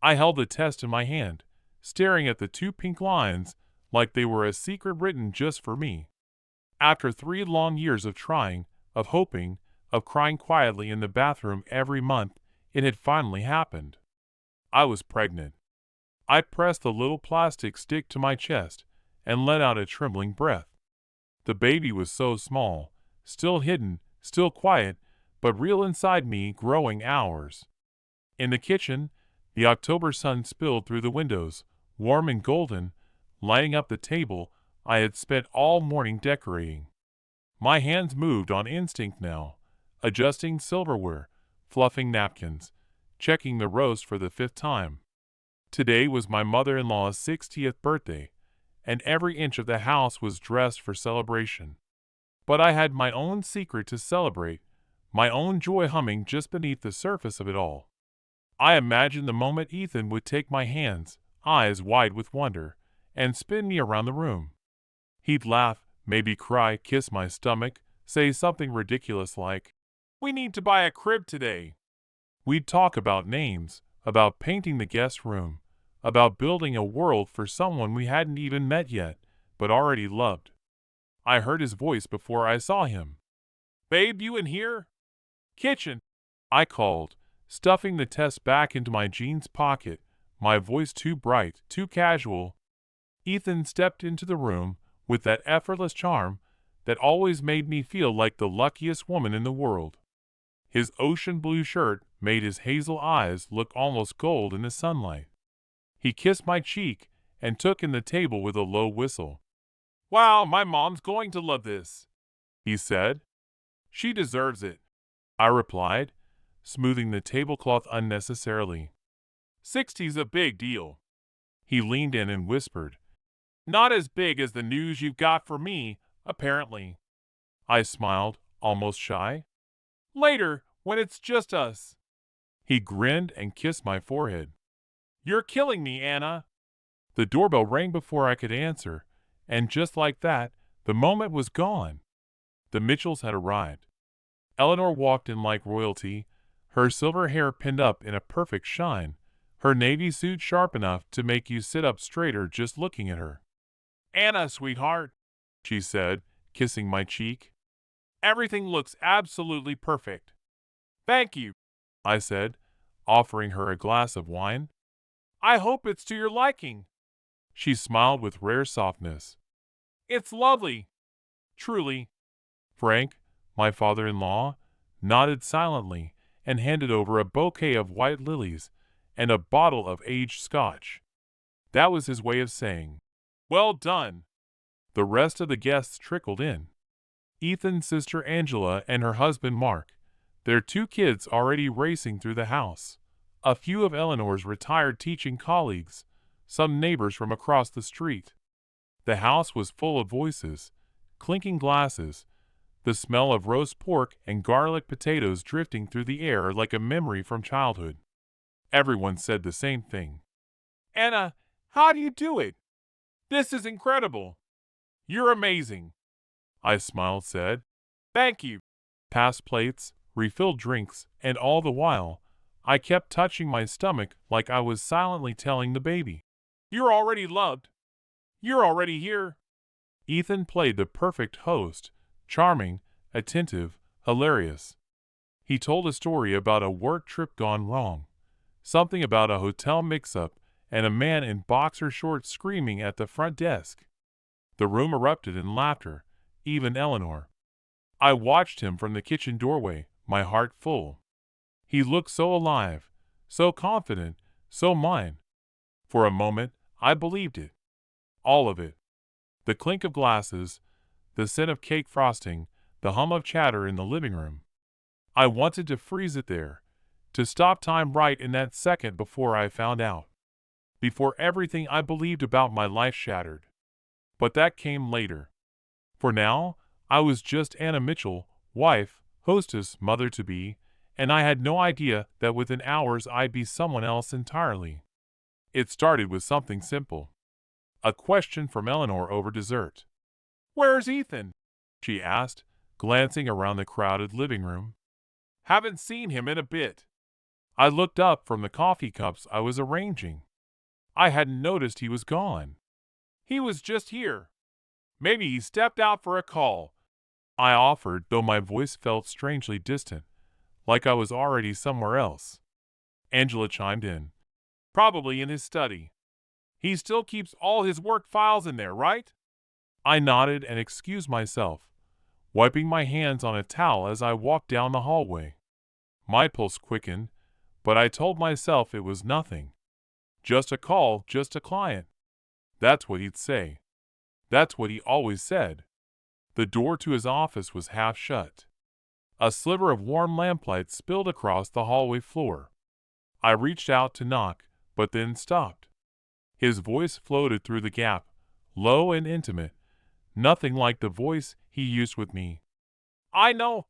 I held the test in my hand, staring at the two pink lines like they were a secret written just for me. After 3 long years of trying, of hoping, of crying quietly in the bathroom every month, it had finally happened. I was pregnant. I pressed the little plastic stick to my chest and let out a trembling breath. The baby was so small, still hidden, still quiet, but real inside me, growing hours. In the kitchen, the October sun spilled through the windows, warm and golden, lighting up the table I had spent all morning decorating. My hands moved on instinct now, adjusting silverware, fluffing napkins, checking the roast for the 5th time. Today was my mother-in-law's 60th birthday, and every inch of the house was dressed for celebration. But I had my own secret to celebrate, my own joy humming just beneath the surface of it all. I imagined the moment Ethan would take my hands, eyes wide with wonder, and spin me around the room. He'd laugh, maybe cry, kiss my stomach, say something ridiculous like, "We need to buy a crib today." We'd talk about names, about painting the guest room, about building a world for someone we hadn't even met yet, but already loved. I heard his voice before I saw him. "Babe, you in here?" "Kitchen," I called, stuffing the test back into my jeans pocket, my voice too bright, too casual. Ethan stepped into the room with that effortless charm that always made me feel like the luckiest woman in the world. His ocean blue shirt made his hazel eyes look almost gold in the sunlight. He kissed my cheek and took in the table with a low whistle. "Wow, my mom's going to love this," he said. "She deserves it," I replied, smoothing the tablecloth unnecessarily. "60's a big deal." He leaned in and whispered, "Not as big as the news you've got for me, apparently." I smiled, almost shy. "Later, when it's just us." He grinned and kissed my forehead. "You're killing me, Anna." The doorbell rang before I could answer, and just like that, the moment was gone. The Mitchells had arrived. Eleanor walked in like royalty, her silver hair pinned up in a perfect shine, her navy suit sharp enough to make you sit up straighter just looking at her. "Anna, sweetheart," she said, kissing my cheek. "Everything looks absolutely perfect." "Thank you," I said, offering her a glass of wine. "I hope it's to your liking." She smiled with rare softness. "It's lovely, truly." Frank, my father-in-law, nodded silently and handed over a bouquet of white lilies and a bottle of aged scotch. That was his way of saying, "Well done." The rest of the guests trickled in. Ethan's sister Angela and her husband Mark, their 2 kids already racing through the house, a few of Eleanor's retired teaching colleagues, some neighbors from across the street. The house was full of voices, clinking glasses, the smell of roast pork and garlic potatoes drifting through the air like a memory from childhood. Everyone said the same thing. "Anna, how do you do it? This is incredible. You're amazing." I smiled, said, "Thank you." Passed plates, refilled drinks, and all the while, I kept touching my stomach like I was silently telling the baby, "You're already loved. You're already here." Ethan played the perfect host, charming, attentive, hilarious. He told a story about a work trip gone wrong, something about a hotel mix-up and a man in boxer shorts screaming at the front desk. The room erupted in laughter, even Eleanor. I watched him from the kitchen doorway, my heart full. He looked so alive, so confident, so mine. For a moment, I believed it. All of it. The clink of glasses, the scent of cake frosting, the hum of chatter in the living room. I wanted to freeze it there, to stop time right in that second before I found out. Before everything I believed about my life shattered. But that came later. For now, I was just Anna Mitchell, wife, hostess, mother-to-be, and I had no idea that within hours I'd be someone else entirely. It started with something simple. A question from Eleanor over dessert. "Where's Ethan?" she asked, glancing around the crowded living room. "Haven't seen him in a bit." I looked up from the coffee cups I was arranging. I hadn't noticed he was gone. He was just here. Maybe he stepped out for a call, I offered, though my voice felt strangely distant, like I was already somewhere else. Angela chimed in. Probably in his study. He still keeps all his work files in there, right? I nodded and excused myself, wiping my hands on a towel as I walked down the hallway. My pulse quickened, but I told myself it was nothing. Just a call, just a client. That's what he'd say. That's what he always said. The door to his office was half shut. A sliver of warm lamplight spilled across the hallway floor. I reached out to knock, but then stopped. His voice floated through the gap, low and intimate, nothing like the voice he used with me. I know,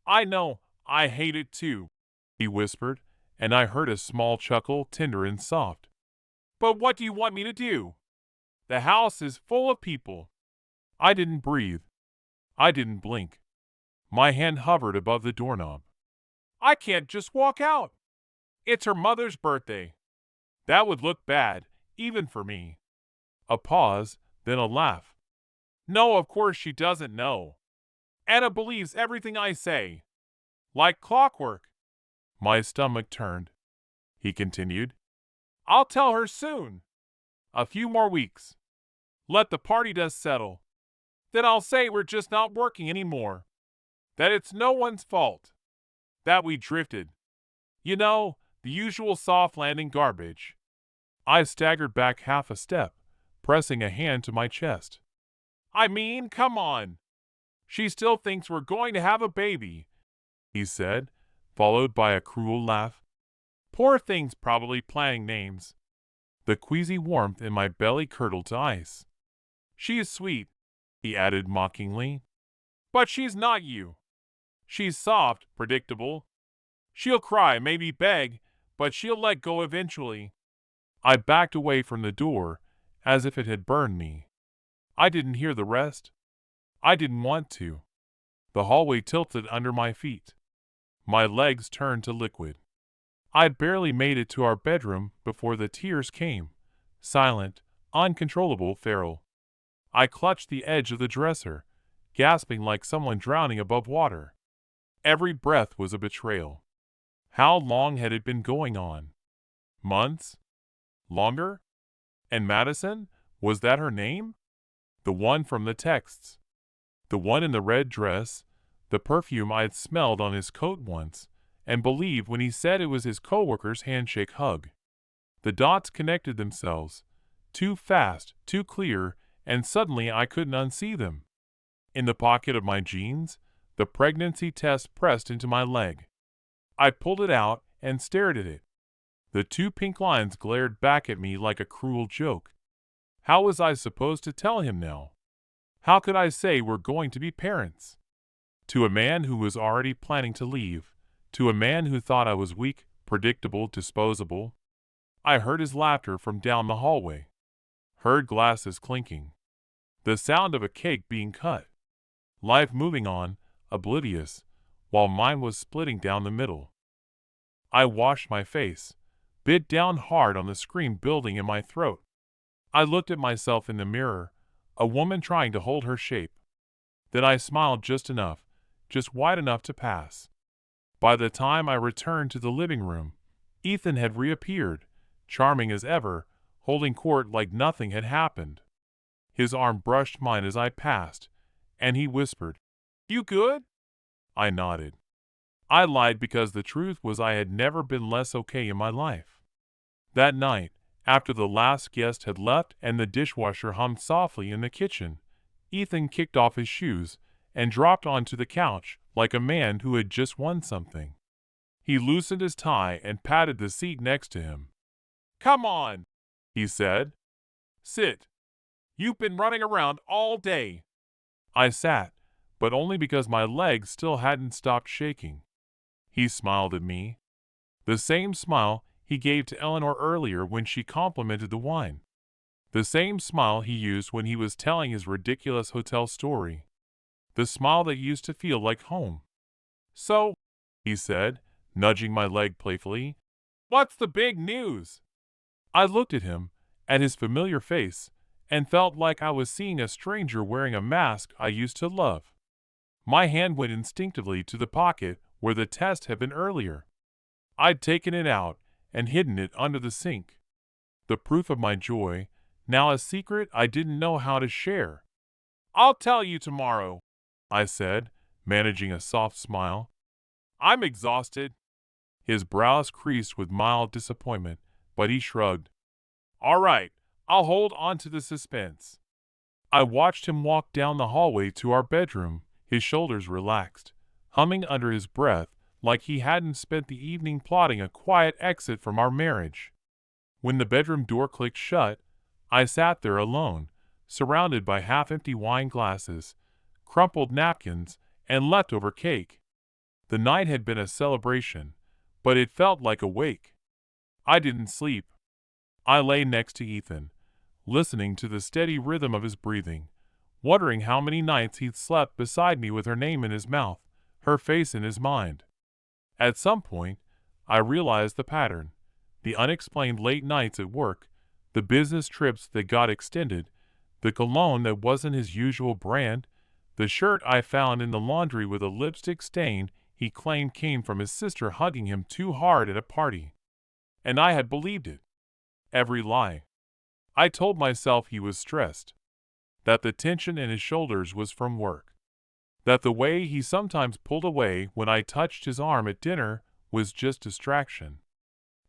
I hate it too, he whispered, and I heard a small chuckle, tender and soft. But what do you want me to do? The house is full of people. I didn't breathe. I didn't blink. My hand hovered above the doorknob. I can't just walk out. It's her mother's birthday. That would look bad, even for me. A pause, then a laugh. No, of course she doesn't know. Anna believes everything I say. Like clockwork. My stomach turned. He continued. I'll tell her soon. A few more weeks. Let the party dust settle. Then I'll say we're just not working anymore. That it's no one's fault. That we drifted. You know, the usual soft landing garbage. I staggered back half a step, pressing a hand to my chest. I mean, come on. She still thinks we're going to have a baby, he said, followed by a cruel laugh. Poor thing's probably planning names. The queasy warmth in my belly curdled to ice. She is sweet, he added mockingly. But she's not you. She's soft, predictable. She'll cry, maybe beg, but she'll let go eventually. I backed away from the door, as if it had burned me. I didn't hear the rest. I didn't want to. The hallway tilted under my feet. My legs turned to liquid. I'd barely made it to our bedroom before the tears came, silent, uncontrollable, feral. I clutched the edge of the dresser, gasping like someone drowning above water. Every breath was a betrayal. How long had it been going on? Months? Longer? And Madison? Was that her name? The one from the texts. The one in the red dress, the perfume I had smelled on his coat once, and believed when he said it was his coworker's handshake hug. The dots connected themselves, too fast, too clear, and suddenly I couldn't unsee them. In the pocket of my jeans, the pregnancy test pressed into my leg. I pulled it out and stared at it. The two pink lines glared back at me like a cruel joke. How was I supposed to tell him now? How could I say we're going to be parents? To a man who was already planning to leave, to a man who thought I was weak, predictable, disposable. I heard his laughter from down the hallway. Heard glasses clinking. The sound of a cake being cut. Life moving on, oblivious, while mine was splitting down the middle. I washed my face, bit down hard on the scream building in my throat. I looked at myself in the mirror, a woman trying to hold her shape. Then I smiled just enough, just wide enough to pass. By the time I returned to the living room, Ethan had reappeared, charming as ever, holding court like nothing had happened. His arm brushed mine as I passed, and he whispered, "You good?" I nodded. I lied because the truth was I had never been less okay in my life. That night, after the last guest had left and the dishwasher hummed softly in the kitchen, Ethan kicked off his shoes and dropped onto the couch like a man who had just won something. He loosened his tie and patted the seat next to him. "Come on," he said. "Sit. You've been running around all day." I sat, but only because my legs still hadn't stopped shaking. He smiled at me. The same smile he gave to Eleanor earlier when she complimented the wine. The same smile he used when he was telling his ridiculous hotel story. The smile that used to feel like home. "So," he said, nudging my leg playfully, What's the big news? I looked at him, at his familiar face, and felt like I was seeing a stranger wearing a mask I used to love. My hand went instinctively to the pocket where the test had been earlier. I'd taken it out and hidden it under the sink. The proof of my joy, now a secret I didn't know how to share. I'll tell you tomorrow, I said, managing a soft smile. I'm exhausted. His brows creased with mild disappointment, but he shrugged. All right, I'll hold on to the suspense. I watched him walk down the hallway to our bedroom, his shoulders relaxed, humming under his breath like he hadn't spent the evening plotting a quiet exit from our marriage. When the bedroom door clicked shut, I sat there alone, surrounded by half-empty wine glasses, crumpled napkins, and leftover cake. The night had been a celebration, but it felt like a wake. I didn't sleep. I lay next to Ethan, listening to the steady rhythm of his breathing, wondering how many nights he'd slept beside me with her name in his mouth, her face in his mind. At some point, I realized the pattern: the unexplained late nights at work, the business trips that got extended, the cologne that wasn't his usual brand, the shirt I found in the laundry with a lipstick stain he claimed came from his sister hugging him too hard at a party. And I had believed it. Every lie. I told myself he was stressed, that the tension in his shoulders was from work, that the way he sometimes pulled away when I touched his arm at dinner was just distraction,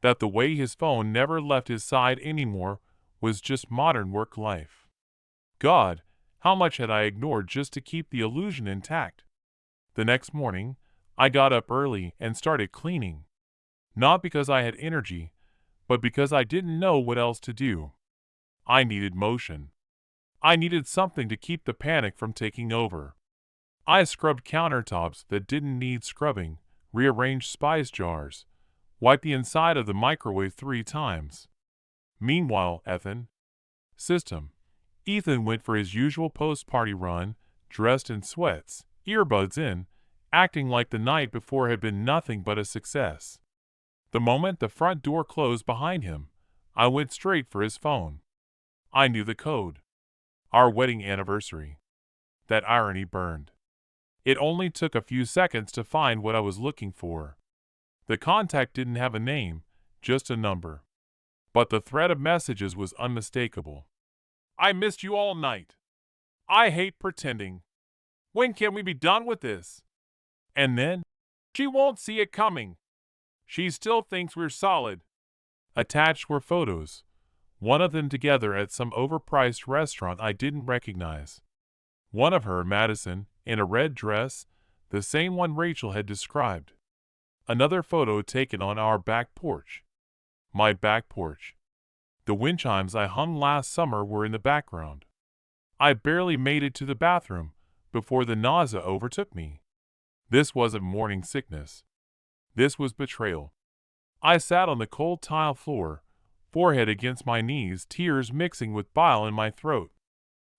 that the way his phone never left his side anymore was just modern work life. God, how much had I ignored just to keep the illusion intact? The next morning, I got up early and started cleaning. Not because I had energy, but because I didn't know what else to do. I needed motion. I needed something to keep the panic from taking over. I scrubbed countertops that didn't need scrubbing, rearranged spice jars, wiped the inside of the microwave 3 times. Meanwhile, Ethan went for his usual post-party run, dressed in sweats, earbuds in, acting like the night before had been nothing but a success. The moment the front door closed behind him, I went straight for his phone. I knew the code. Our wedding anniversary. That irony burned. It only took a few seconds to find what I was looking for. The contact didn't have a name, just a number. But the thread of messages was unmistakable. I missed you all night. I hate pretending. When can we be done with this? And then, she won't see it coming. She still thinks we're solid. Attached were photos, one of them together at some overpriced restaurant I didn't recognize. One of her, Madison, in a red dress, the same one Rachel had described. Another photo taken on our back porch. My back porch. The wind chimes I hung last summer were in the background. I barely made it to the bathroom before the nausea overtook me. This wasn't morning sickness. This was betrayal. I sat on the cold tile floor, forehead against my knees, tears mixing with bile in my throat.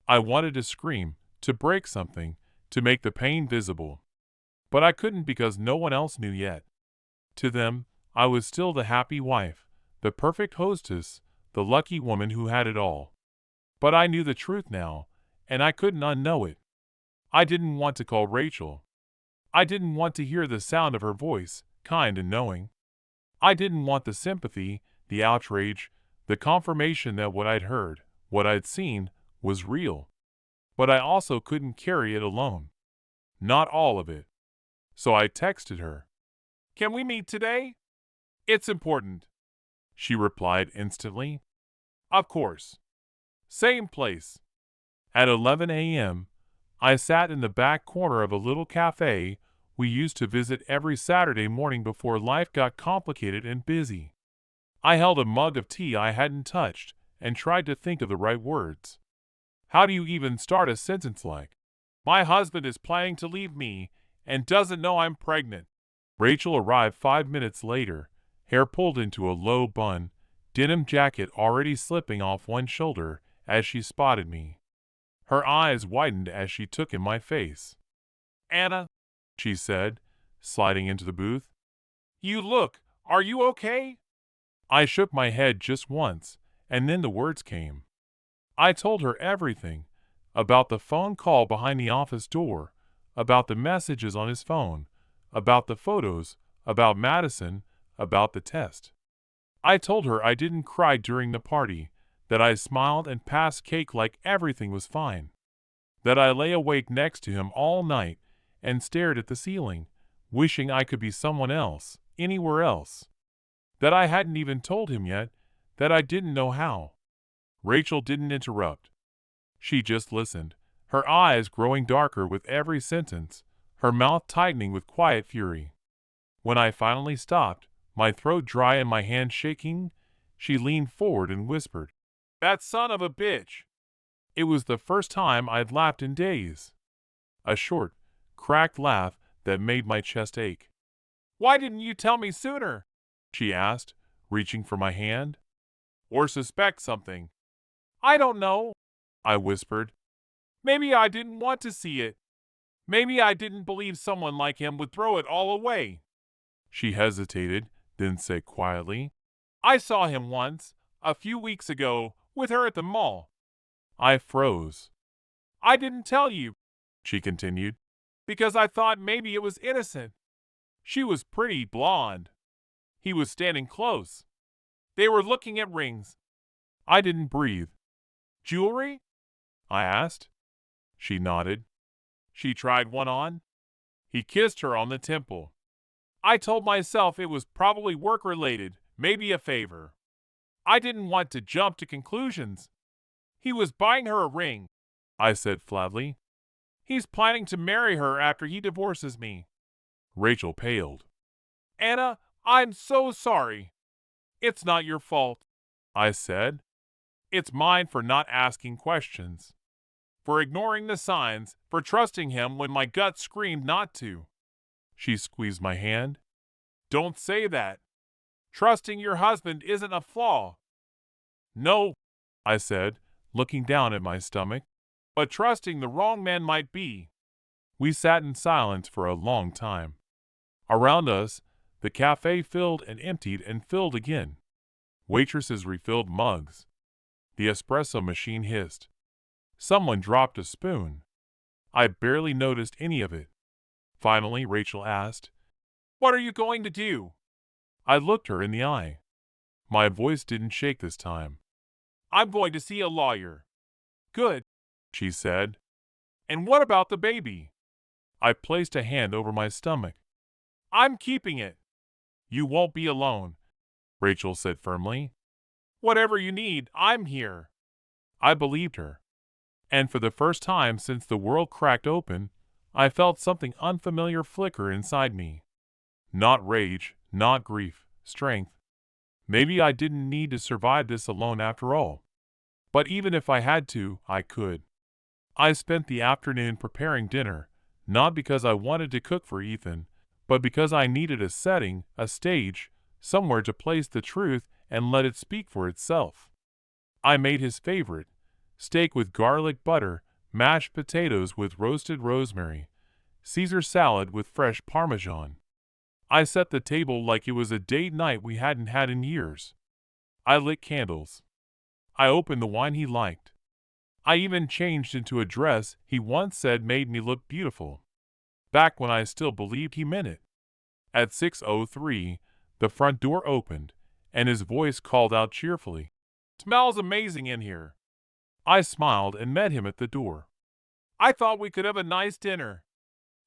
I wanted to scream, to break something, to make the pain visible. But I couldn't because no one else knew yet. To them, I was still the happy wife, the perfect hostess, the lucky woman who had it all. But I knew the truth now, and I couldn't unknow it. I didn't want to call Rachel. I didn't want to hear the sound of her voice, kind and knowing. I didn't want the sympathy, the outrage, the confirmation that what I'd heard, what I'd seen, was real. But I also couldn't carry it alone. Not all of it. So I texted her. Can we meet today? It's important. She replied instantly. Of course. Same place. At 11 a.m., I sat in the back corner of a little cafe we used to visit every Saturday morning before life got complicated and busy. I held a mug of tea I hadn't touched and tried to think of the right words. How do you even start a sentence like, "My husband is planning to leave me and doesn't know I'm pregnant"? Rachel arrived 5 minutes later, hair pulled into a low bun, denim jacket already slipping off one shoulder as she spotted me. Her eyes widened as she took in my face. Anna, she said, sliding into the booth. Are you okay? I shook my head just once, and then the words came. I told her everything, about the phone call behind the office door, about the messages on his phone, about the photos, about Madison, about the test. I told her I didn't cry during the party, that I smiled and passed cake like everything was fine, that I lay awake next to him all night and stared at the ceiling, wishing I could be someone else, anywhere else, that I hadn't even told him yet, that I didn't know how. Rachel didn't interrupt. She just listened, her eyes growing darker with every sentence, her mouth tightening with quiet fury. When I finally stopped, my throat dry and my hands shaking, she leaned forward and whispered, "That son of a bitch!" It was the first time I'd laughed in days. A short, cracked laugh that made my chest ache. "Why didn't you tell me sooner?" she asked, reaching for my hand. "Or suspect something." "I don't know," I whispered. "Maybe I didn't want to see it. Maybe I didn't believe someone like him would throw it all away." She hesitated, then said quietly, "I saw him once, a few weeks ago, with her at the mall." I froze. "I didn't tell you," she continued, "because I thought maybe it was innocent. She was pretty blonde. He was standing close. They were looking at rings." I didn't breathe. "Jewelry?" I asked. She nodded. "She tried one on." He kissed her on the temple. I told myself it was probably work-related, maybe a favor. I didn't want to jump to conclusions. "He was buying her a ring," I said flatly. "He's planning to marry her after he divorces me." Rachel paled. "Anna, I'm so sorry." "It's not your fault," I said. "It's mine for not asking questions, for ignoring the signs, for trusting him when my gut screamed not to." She squeezed my hand. "Don't say that. Trusting your husband isn't a flaw." "No," I said, looking down at my stomach, "but trusting the wrong man might be." We sat in silence for a long time. Around us, the cafe filled and emptied and filled again. Waitresses refilled mugs. The espresso machine hissed. Someone dropped a spoon. I barely noticed any of it. Finally, Rachel asked, "What are you going to do?" I looked her in the eye. My voice didn't shake this time. "I'm going to see a lawyer." "Good," she said. "And what about the baby?" I placed a hand over my stomach. "I'm keeping it." "You won't be alone," Rachel said firmly. "Whatever you need, I'm here." I believed her. And for the first time since the world cracked open, I felt something unfamiliar flicker inside me. Not rage, not grief, strength. Maybe I didn't need to survive this alone after all. But even if I had to, I could. I spent the afternoon preparing dinner, not because I wanted to cook for Ethan, but because I needed a setting, a stage, somewhere to place the truth and let it speak for itself. I made his favorite, steak with garlic butter, mashed potatoes with roasted rosemary, Caesar salad with fresh Parmesan. I set the table like it was a date night we hadn't had in years. I lit candles. I opened the wine he liked. I even changed into a dress he once said made me look beautiful, back when I still believed he meant it. At 6:03, the front door opened, and his voice called out cheerfully, "Smells amazing in here." I smiled and met him at the door. "I thought we could have a nice dinner."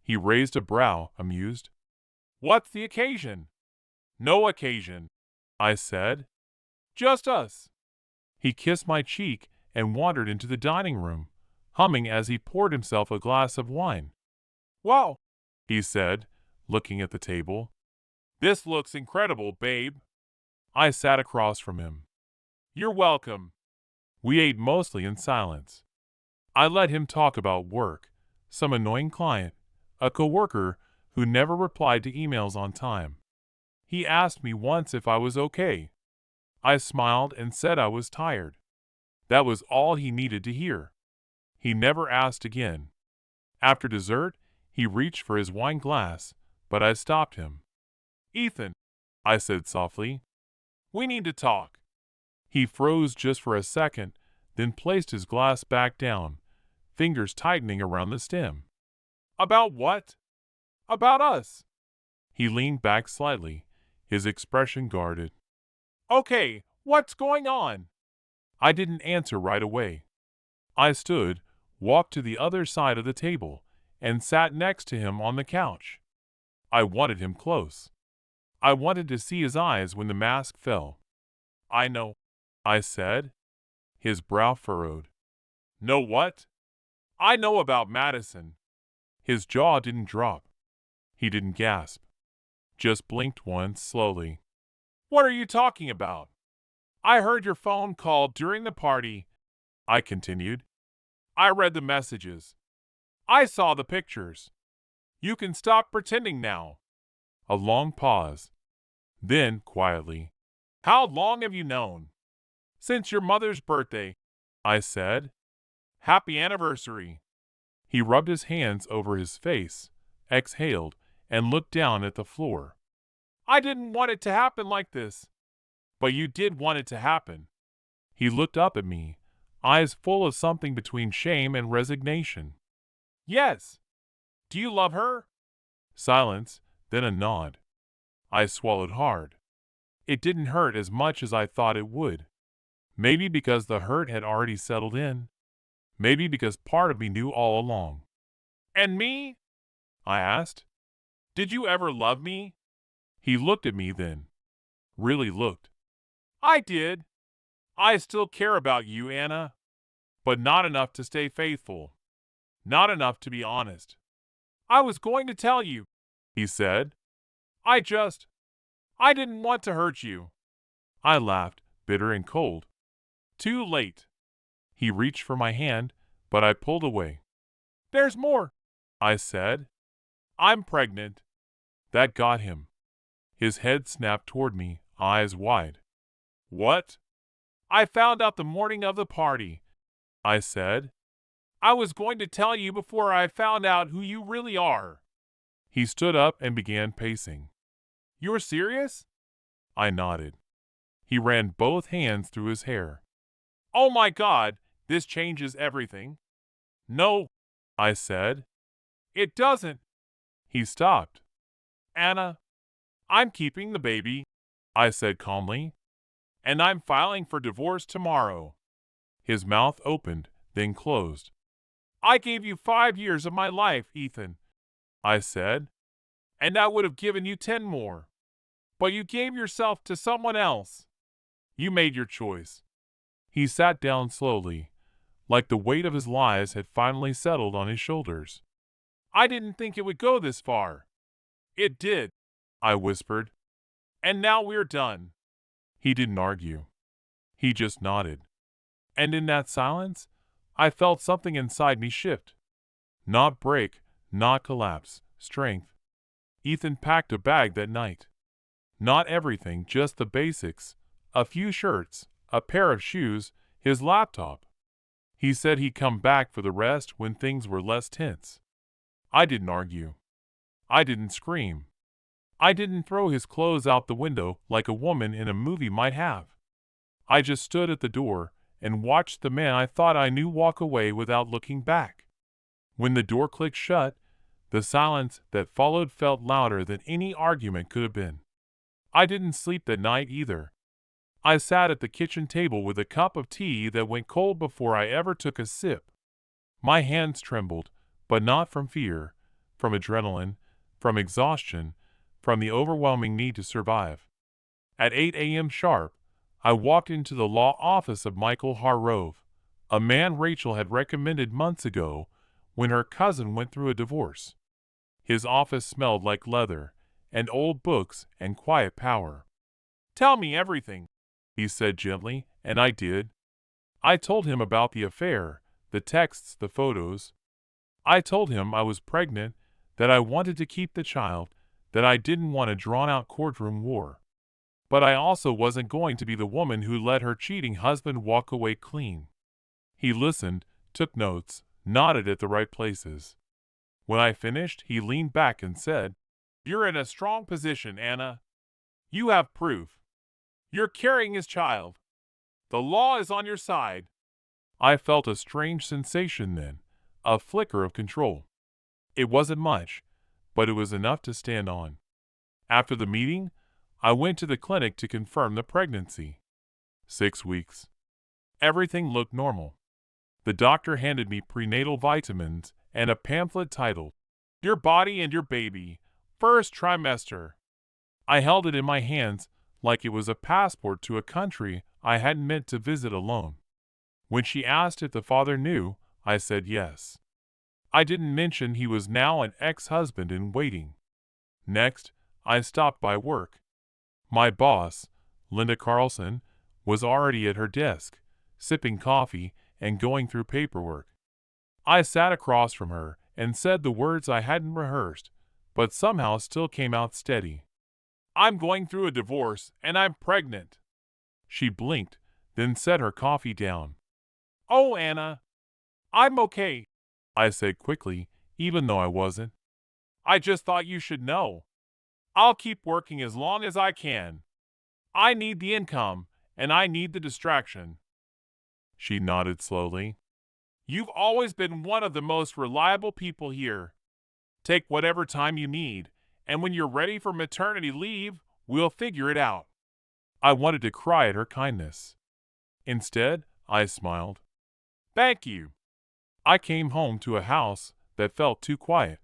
He raised a brow, amused. "What's the occasion?" "No occasion," I said. "Just us." He kissed my cheek and wandered into the dining room, humming as he poured himself a glass of wine. "Wow," he said, looking at the table. "This looks incredible, babe." I sat across from him. "You're welcome." We ate mostly in silence. I let him talk about work, some annoying client, a coworker who never replied to emails on time. He asked me once if I was okay. I smiled and said I was tired. That was all he needed to hear. He never asked again. After dessert, he reached for his wine glass, but I stopped him. "Ethan," I said softly, We need to talk. He froze just for a second, then placed his glass back down, fingers tightening around the stem. About what? About us. He leaned back slightly, his expression guarded. Okay, what's going on? I didn't answer right away. I stood, walked to the other side of the table, and sat next to him on the couch. I wanted him close. I wanted to see his eyes when the mask fell. I know, I said. His brow furrowed. Know what? I know about Madison. His jaw didn't drop. He didn't gasp. Just blinked once slowly. What are you talking about? I heard your phone call during the party, I continued. I read the messages. I saw the pictures. You can stop pretending now. A long pause. Then, quietly, how long have you known? Since your mother's birthday, I said. Happy anniversary. He rubbed his hands over his face, exhaled, and looked down at the floor. I didn't want it to happen like this. But you did want it to happen. He looked up at me, eyes full of something between shame and resignation. Yes. Do you love her? Silence, then a nod. I swallowed hard. It didn't hurt as much as I thought it would. Maybe because the hurt had already settled in. Maybe because part of me knew all along. And me? I asked. Did you ever love me? He looked at me then. Really looked. I did. I still care about you, Anna. But not enough to stay faithful. Not enough to be honest. I was going to tell you, he said. I didn't want to hurt you. I laughed, bitter and cold. Too late. He reached for my hand, but I pulled away. There's more, I said. I'm pregnant. That got him. His head snapped toward me, eyes wide. What? I found out the morning of the party, I said. I was going to tell you before I found out who you really are. He stood up and began pacing. You're serious? I nodded. He ran both hands through his hair. Oh my God, this changes everything. No, I said. It doesn't. He stopped. Anna, I'm keeping the baby, I said calmly. And I'm filing for divorce tomorrow. His mouth opened, then closed. I gave you 5 years of my life, Ethan, I said, and I would have given you 10 more. But you gave yourself to someone else. You made your choice. He sat down slowly, like the weight of his lies had finally settled on his shoulders. I didn't think it would go this far. It did, I whispered. And now we're done. He didn't argue. He just nodded. And in that silence, I felt something inside me shift. Not break, not collapse, strength. Ethan packed a bag that night. Not everything, just the basics. A few shirts, a pair of shoes, his laptop. He said he'd come back for the rest when things were less tense. I didn't argue. I didn't scream. I didn't throw his clothes out the window like a woman in a movie might have. I just stood at the door and watched the man I thought I knew walk away without looking back. When the door clicked shut, the silence that followed felt louder than any argument could have been. I didn't sleep that night either. I sat at the kitchen table with a cup of tea that went cold before I ever took a sip. My hands trembled, but not from fear, from adrenaline, from exhaustion, from the overwhelming need to survive. At 8 a.m. sharp, I walked into the law office of Michael Harrove, a man Rachel had recommended months ago when her cousin went through a divorce. His office smelled like leather, and old books, and quiet power. Tell me everything, he said gently, and I did. I told him about the affair, the texts, the photos. I told him I was pregnant, that I wanted to keep the child, that I didn't want a drawn-out courtroom war. But I also wasn't going to be the woman who let her cheating husband walk away clean. He listened, took notes, nodded at the right places. When I finished, he leaned back and said, You're in a strong position, Anna. You have proof. You're carrying his child. The law is on your side. I felt a strange sensation then, a flicker of control. It wasn't much, but it was enough to stand on. After the meeting, I went to the clinic to confirm the pregnancy. 6 weeks. Everything looked normal. The doctor handed me prenatal vitamins and a pamphlet titled, Your Body and Your Baby, First Trimester. I held it in my hands like it was a passport to a country I hadn't meant to visit alone. When she asked if the father knew, I said yes. I didn't mention he was now an ex-husband in waiting. Next, I stopped by work. My boss, Linda Carlson, was already at her desk, sipping coffee and going through paperwork. I sat across from her and said the words I hadn't rehearsed, but somehow still came out steady. I'm going through a divorce and I'm pregnant. She blinked, then set her coffee down. Oh, Anna, I'm okay, I said quickly, even though I wasn't. I just thought you should know. I'll keep working as long as I can. I need the income, and I need the distraction. She nodded slowly. You've always been one of the most reliable people here. Take whatever time you need, and when you're ready for maternity leave, we'll figure it out. I wanted to cry at her kindness. Instead, I smiled. Thank you. I came home to a house that felt too quiet.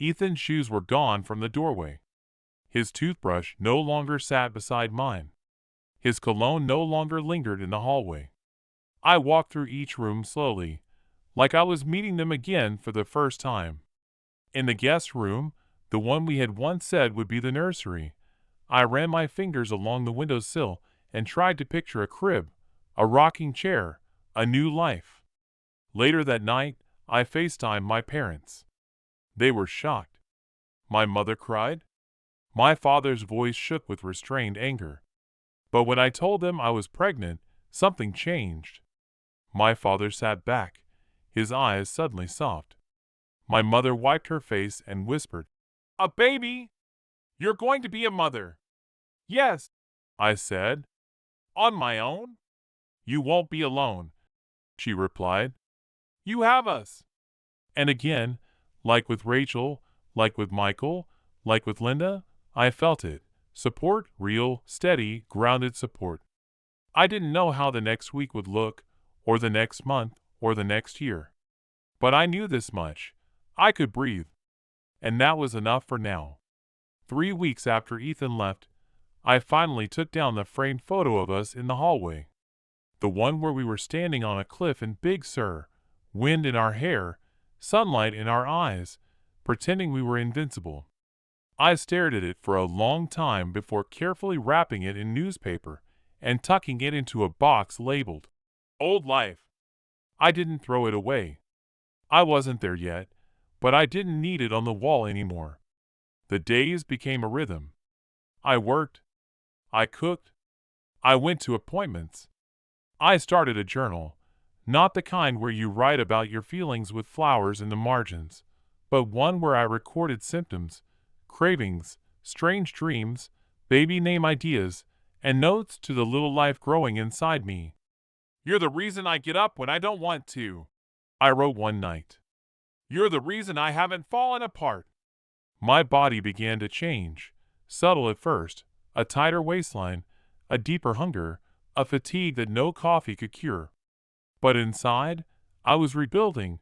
Ethan's shoes were gone from the doorway. His toothbrush no longer sat beside mine. His cologne no longer lingered in the hallway. I walked through each room slowly, like I was meeting them again for the first time. In the guest room, the one we had once said would be the nursery, I ran my fingers along the windowsill and tried to picture a crib, a rocking chair, a new life. Later that night, I FaceTimed my parents. They were shocked. My mother cried. My father's voice shook with restrained anger. But when I told them I was pregnant, something changed. My father sat back, his eyes suddenly soft. My mother wiped her face and whispered, A baby? You're going to be a mother. Yes, I said. On my own? You won't be alone, she replied. You have us. And again, like with Rachel, like with Michael, like with Linda, I felt it. Support, real, steady, grounded support. I didn't know how the next week would look, or the next month, or the next year. But I knew this much. I could breathe. And that was enough for now. 3 weeks after Ethan left, I finally took down the framed photo of us in the hallway. The one where we were standing on a cliff in Big Sur, wind in our hair, sunlight in our eyes, pretending we were invincible. I stared at it for a long time before carefully wrapping it in newspaper and tucking it into a box labeled Old Life. I didn't throw it away. I wasn't there yet, but I didn't need it on the wall anymore. The days became a rhythm. I worked. I cooked. I went to appointments. I started a journal, not the kind where you write about your feelings with flowers in the margins, but one where I recorded symptoms, cravings, strange dreams, baby name ideas, and notes to the little life growing inside me. You're the reason I get up when I don't want to, I wrote one night. You're the reason I haven't fallen apart. My body began to change, subtle at first, a tighter waistline, a deeper hunger, a fatigue that no coffee could cure. But inside, I was rebuilding,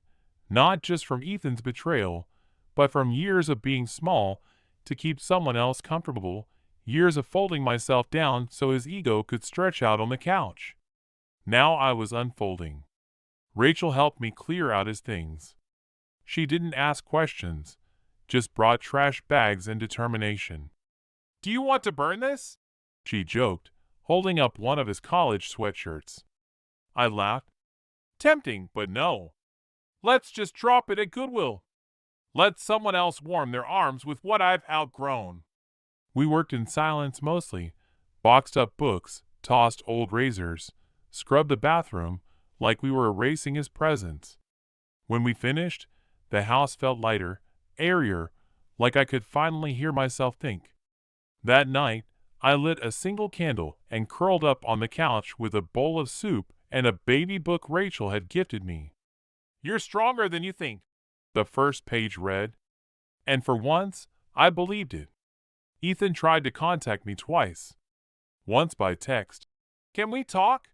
not just from Ethan's betrayal, but from years of being small to keep someone else comfortable, years of folding myself down so his ego could stretch out on the couch. Now I was unfolding. Rachel helped me clear out his things. She didn't ask questions, just brought trash bags and determination. Do you want to burn this? She joked, holding up one of his college sweatshirts. I laughed. Tempting, but no. Let's just drop it at Goodwill. Let someone else warm their arms with what I've outgrown. We worked in silence mostly, boxed up books, tossed old razors, scrubbed the bathroom like we were erasing his presence. When we finished, the house felt lighter, airier, like I could finally hear myself think. That night, I lit a single candle and curled up on the couch with a bowl of soup and a baby book Rachel had gifted me. "You're stronger than you think," the first page read. And for once, I believed it. Ethan tried to contact me twice. Once by text. "Can we talk?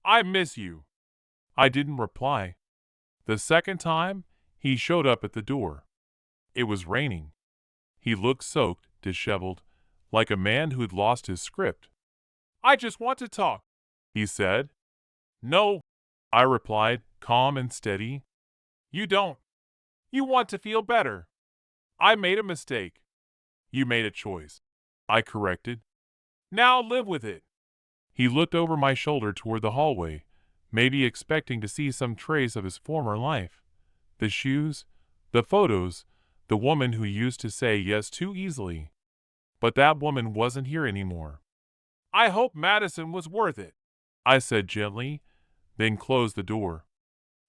I miss you." I didn't reply. The second time, he showed up at the door. It was raining. He looked soaked, disheveled, like a man who'd lost his script. "I just want to talk," he said. "No," I replied, calm and steady. "You don't. You want to feel better. I made a mistake." "You made a choice," I corrected. "Now live with it." He looked over my shoulder toward the hallway, maybe expecting to see some trace of his former life. The shoes, the photos, the woman who used to say yes too easily. But that woman wasn't here anymore. "I hope Madison was worth it," I said gently, then closed the door.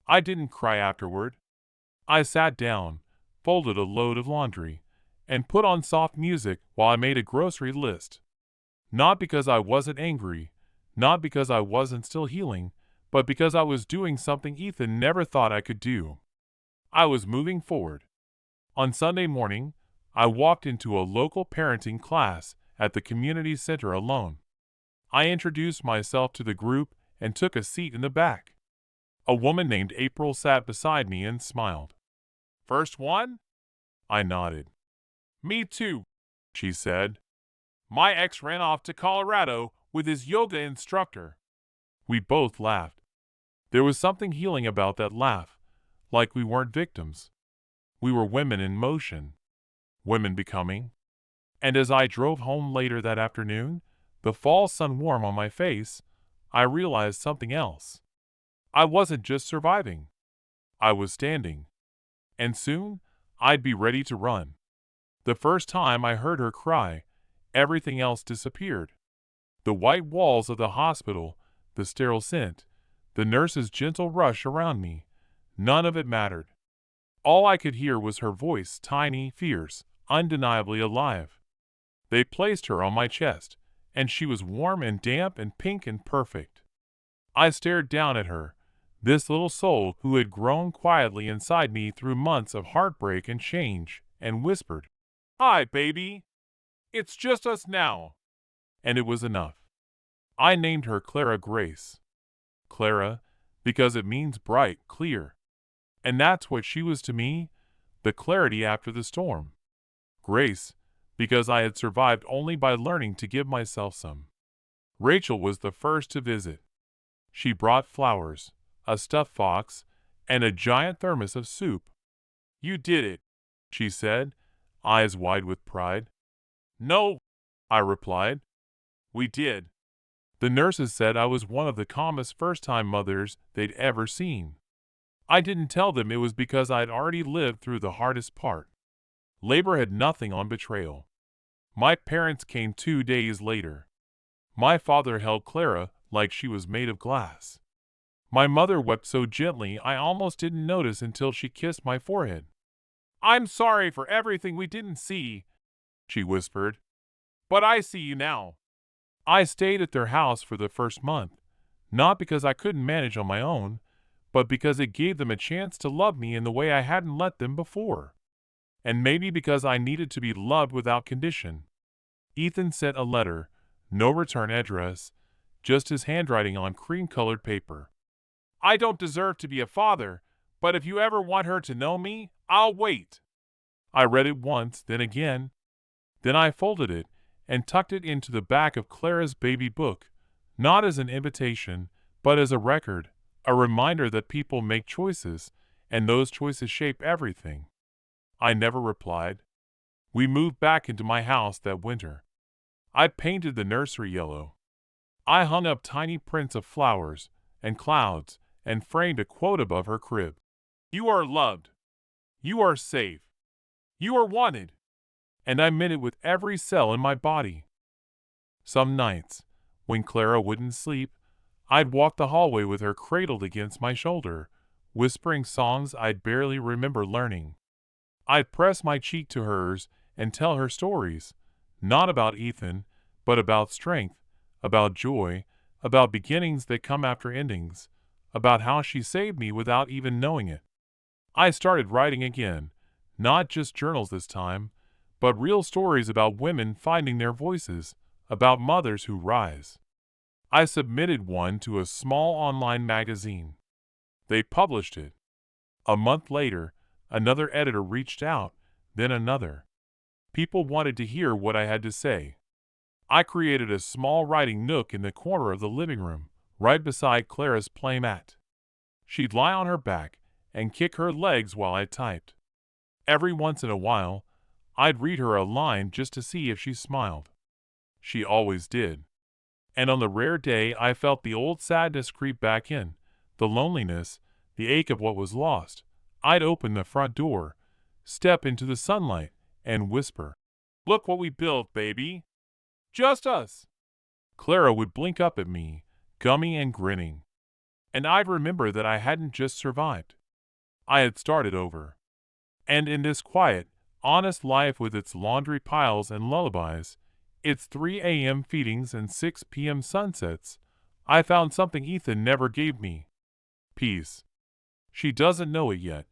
I didn't cry afterward. I sat down, folded a load of laundry, and put on soft music while I made a grocery list. Not because I wasn't angry, not because I wasn't still healing, but because I was doing something Ethan never thought I could do. I was moving forward. On Sunday morning, I walked into a local parenting class at the community center alone. I introduced myself to the group and took a seat in the back. A woman named April sat beside me and smiled. "First one?" I nodded. "Me too," she said. "My ex ran off to Colorado with his yoga instructor." We both laughed. There was something healing about that laugh, like we weren't victims. We were women in motion, women becoming. And as I drove home later that afternoon, the fall sun warm on my face, I realized something else. I wasn't just surviving. I was standing. And soon, I'd be ready to run. The first time I heard her cry, everything else disappeared. The white walls of the hospital, the sterile scent, the nurse's gentle rush around me, none of it mattered. All I could hear was her voice, tiny, fierce, undeniably alive. They placed her on my chest, and she was warm and damp and pink and perfect. I stared down at her, this little soul who had grown quietly inside me through months of heartbreak and change, and whispered, "Hi, baby. It's just us now." And it was enough. I named her Clara Grace. Clara, because it means bright, clear. And that's what she was to me, the clarity after the storm. Grace, because I had survived only by learning to give myself some. Rachel was the first to visit. She brought flowers, a stuffed fox, and a giant thermos of soup. "You did it," she said, eyes wide with pride. "No," I replied. "We did." The nurses said I was one of the calmest first-time mothers they'd ever seen. I didn't tell them it was because I'd already lived through the hardest part. Labor had nothing on betrayal. My parents came 2 days later. My father held Clara like she was made of glass. My mother wept so gently I almost didn't notice until she kissed my forehead. "I'm sorry for everything we didn't see," she whispered. "But I see you now." I stayed at their house for the first month, not because I couldn't manage on my own, but because it gave them a chance to love me in the way I hadn't let them before. And maybe because I needed to be loved without condition. Ethan sent a letter, no return address, just his handwriting on cream-colored paper. "I don't deserve to be a father, but if you ever want her to know me, I'll wait." I read it once, then again. Then I folded it and tucked it into the back of Clara's baby book, not as an invitation, but as a record, a reminder that people make choices, and those choices shape everything. I never replied. We moved back into my house that winter. I painted the nursery yellow. I hung up tiny prints of flowers and clouds and framed a quote above her crib. "You are loved. You are safe. You are wanted." And I meant it with every cell in my body. Some nights, when Clara wouldn't sleep, I'd walk the hallway with her cradled against my shoulder, whispering songs I'd barely remember learning. I'd press my cheek to hers and tell her stories, not about Ethan, but about strength, about joy, about beginnings that come after endings, about how she saved me without even knowing it. I started writing again, not just journals this time, but real stories about women finding their voices, about mothers who rise. I submitted one to a small online magazine. They published it. A month later, another editor reached out, then another. People wanted to hear what I had to say. I created a small writing nook in the corner of the living room, right beside Clara's playmat. She'd lie on her back and kick her legs while I typed. Every once in a while, I'd read her a line just to see if she smiled. She always did. And on the rare day I felt the old sadness creep back in, the loneliness, the ache of what was lost, I'd open the front door, step into the sunlight, and whisper, "Look what we built, baby. Just us." Clara would blink up at me, gummy and grinning. And I'd remember that I hadn't just survived. I had started over. And in this quiet, honest life with its laundry piles and lullabies, its 3 a.m. feedings and 6 p.m. sunsets, I found something Ethan never gave me. Peace. She doesn't know it yet,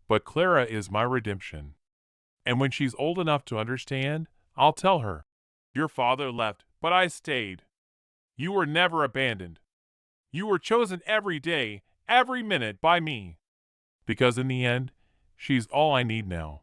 but Clara is my redemption. And when she's old enough to understand, I'll tell her, "Your father left, but I stayed. You were never abandoned. You were chosen every day, every minute by me." Because in the end, she's all I need now.